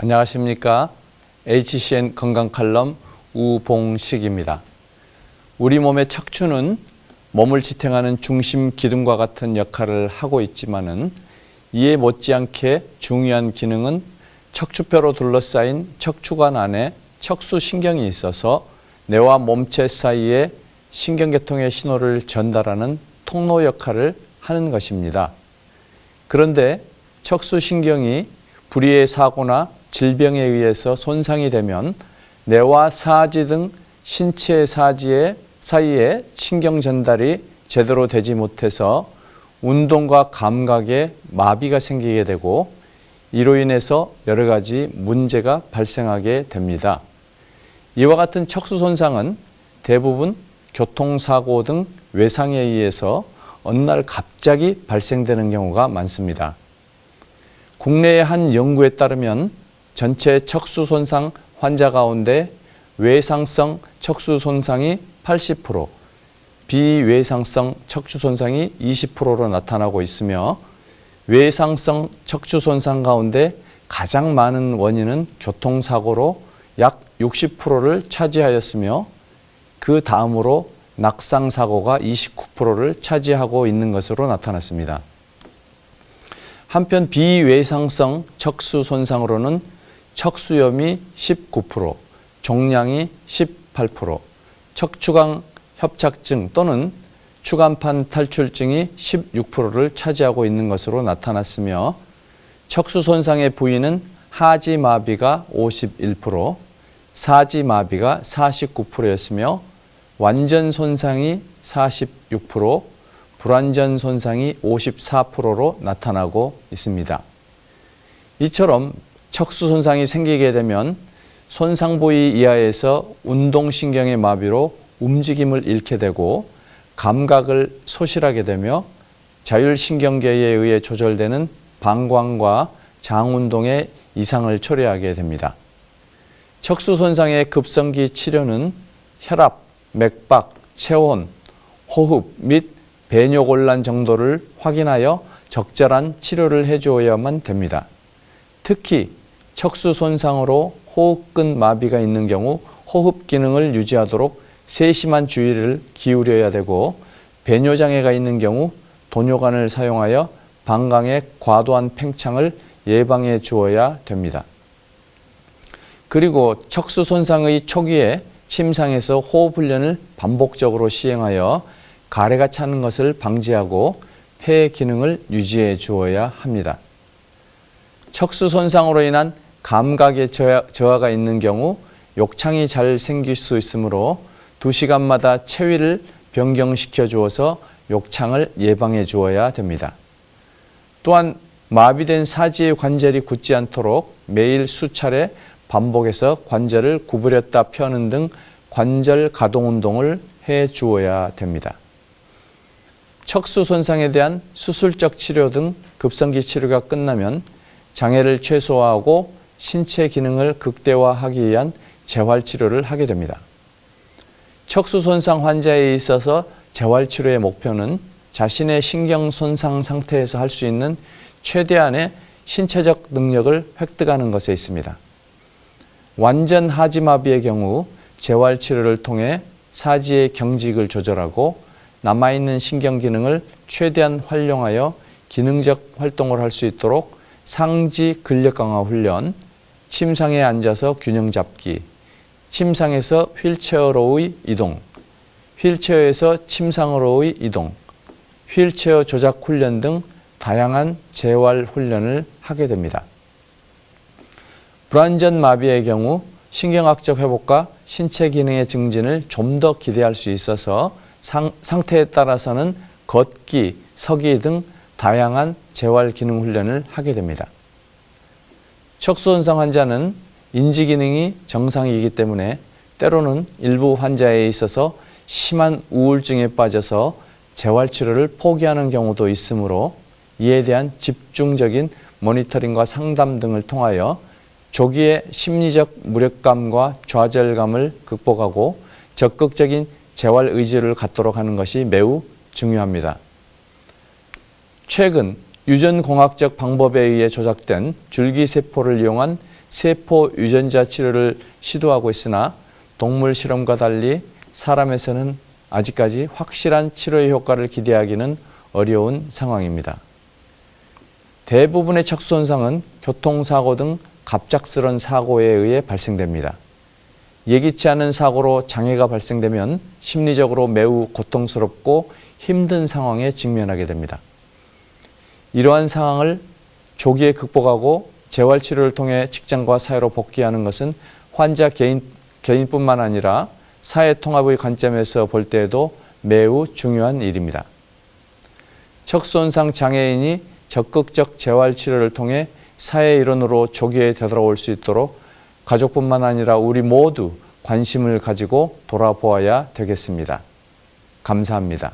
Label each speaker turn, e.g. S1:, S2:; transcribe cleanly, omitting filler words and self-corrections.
S1: 안녕하십니까. HCN 건강칼럼 우봉식입니다. 우리 몸의 척추는 몸을 지탱하는 중심 기둥과 같은 역할을 하고 있지만은 이에 못지않게 중요한 기능은 척추뼈로 둘러싸인 척추관 안에 척수신경이 있어서 뇌와 몸체 사이에 신경계통의 신호를 전달하는 통로 역할을 하는 것입니다. 그런데 척수신경이 불의의 사고나 질병에 의해서 손상이 되면 뇌와 사지 등 신체 사이에 신경 전달이 제대로 되지 못해서 운동과 감각에 마비가 생기게 되고 이로 인해서 여러 가지 문제가 발생하게 됩니다. 이와 같은 척수 손상은 대부분 교통사고 등 외상에 의해서 어느 날 갑자기 발생되는 경우가 많습니다. 국내의 한 연구에 따르면 전체 척수 손상 환자 가운데 외상성 척수 손상이 80%, 비외상성 척추 손상이 20%로 나타나고 있으며 외상성 척추 손상 가운데 가장 많은 원인은 교통사고로 약 60%를 차지하였으며 그 다음으로 낙상사고가 29%를 차지하고 있는 것으로 나타났습니다. 한편 비외상성 척수 손상으로는 척수염이 19%, 종양이 18%, 척추관 협착증 또는 추간판 탈출증이 16%를 차지하고 있는 것으로 나타났으며 척수 손상의 부위는 하지마비가 51%, 사지마비가 49%였으며 완전 손상이 46%, 불완전 손상이 54%로 나타나고 있습니다. 이처럼 척수 손상이 생기게 되면 손상 부위 이하에서 운동신경의 마비로 움직임을 잃게 되고 감각을 소실하게 되며 자율신경계에 의해 조절되는 방광과 장운동의 이상을 초래하게 됩니다. 척수 손상의 급성기 치료는 혈압, 맥박, 체온, 호흡 및 배뇨곤란 정도를 확인하여 적절한 치료를 해주어야만 됩니다. 특히 척수 손상으로 호흡근 마비가 있는 경우 호흡 기능을 유지하도록 세심한 주의를 기울여야 되고 배뇨장애가 있는 경우 도뇨관을 사용하여 방광의 과도한 팽창을 예방해 주어야 됩니다. 그리고 척수 손상의 초기에 침상에서 호흡 훈련을 반복적으로 시행하여 가래가 차는 것을 방지하고 폐 기능을 유지해 주어야 합니다. 척수 손상으로 인한 감각의 저하가 있는 경우 욕창이 잘 생길 수 있으므로 2시간마다 체위를 변경시켜 주어서 욕창을 예방해 주어야 됩니다. 또한 마비된 사지의 관절이 굳지 않도록 매일 수차례 반복해서 관절을 구부렸다 펴는 등 관절 가동 운동을 해 주어야 됩니다. 척수 손상에 대한 수술적 치료 등 급성기 치료가 끝나면 장애를 최소화하고 신체 기능을 극대화하기 위한 재활치료를 하게 됩니다. 척수 손상 환자에 있어서 재활치료의 목표는 자신의 신경 손상 상태에서 할 수 있는 최대한의 신체적 능력을 획득하는 것에 있습니다. 완전 하지마비의 경우 재활치료를 통해 사지의 경직을 조절하고 남아있는 신경 기능을 최대한 활용하여 기능적 활동을 할 수 있도록 상지 근력 강화 훈련, 침상에 앉아서 균형 잡기, 침상에서 휠체어로의 이동, 휠체어에서 침상으로의 이동, 휠체어 조작 훈련 등 다양한 재활 훈련을 하게 됩니다. 불완전 마비의 경우 신경학적 회복과 신체 기능의 증진을 좀 더 기대할 수 있어서 상태에 따라서는 걷기, 서기 등 다양한 재활 기능 훈련을 하게 됩니다. 척수 손상 환자는 인지 기능이 정상이기 때문에 때로는 일부 환자에 있어서 심한 우울증에 빠져서 재활치료를 포기하는 경우도 있으므로 이에 대한 집중적인 모니터링과 상담 등을 통하여 조기에 심리적 무력감과 좌절감을 극복하고 적극적인 재활 의지를 갖도록 하는 것이 매우 중요합니다. 최근 유전공학적 방법에 의해 조작된 줄기세포를 이용한 세포 유전자 치료를 시도하고 있으나 동물 실험과 달리 사람에서는 아직까지 확실한 치료의 효과를 기대하기는 어려운 상황입니다. 대부분의 척수손상은 교통사고 등 갑작스런 사고에 의해 발생됩니다. 예기치 않은 사고로 장애가 발생되면 심리적으로 매우 고통스럽고 힘든 상황에 직면하게 됩니다. 이러한 상황을 조기에 극복하고 재활치료를 통해 직장과 사회로 복귀하는 것은 환자 개인뿐만 아니라 사회통합의 관점에서 볼 때에도 매우 중요한 일입니다. 척수손상 장애인이 적극적 재활치료를 통해 사회 일원으로 조기에 되돌아올 수 있도록 가족뿐만 아니라 우리 모두 관심을 가지고 돌아보아야 되겠습니다. 감사합니다.